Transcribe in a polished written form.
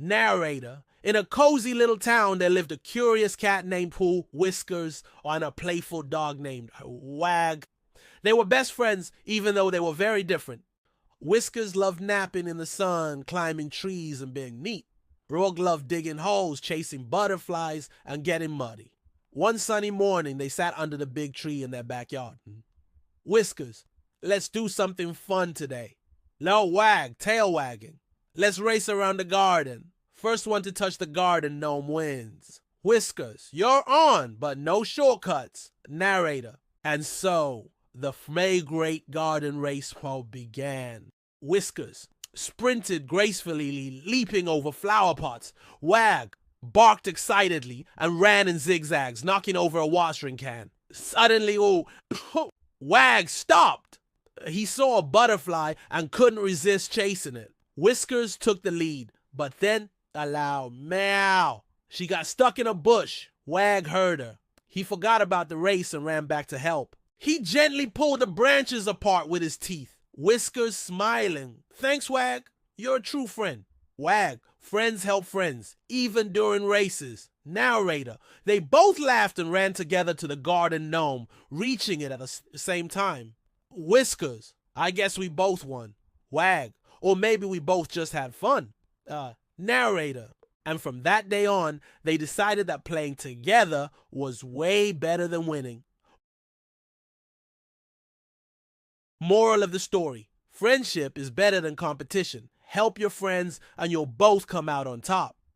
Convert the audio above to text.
Narrator. In a cozy little town, there lived a curious cat named Whiskers and a playful dog named Wag. They were best friends, even though they were very different. Whiskers loved napping in the sun, climbing trees, and being neat. Rogue loved digging holes, chasing butterflies, and getting muddy. One sunny morning, they sat under the big tree in their backyard. Whiskers, let's do something fun today. No, Wag, tail wagging. Let's race around the garden. First one to touch the garden gnome wins. Whiskers, you're on, but no shortcuts. Narrator. And so, the May Great Garden Race began. Whiskers sprinted gracefully, leaping over flower pots. Wag barked excitedly and ran in zigzags, knocking over a watering can. Suddenly, Wag stopped. He saw a butterfly and couldn't resist chasing it. Whiskers took the lead, but then a loud meow. She got stuck in a bush. Wag heard her. He forgot about the race and ran back to help. He gently pulled the branches apart with his teeth. Whiskers smiling. Thanks, Wag. You're a true friend. Wag, friends help friends, even during races. Narrator. They both laughed and ran together to the garden gnome, reaching it at the same time. Whiskers, I guess we both won. Wag, or maybe we both just had fun. Narrator. And from that day on, they decided that playing together was way better than winning. Moral of the story. Friendship is better than competition. Help your friends and you'll both come out on top.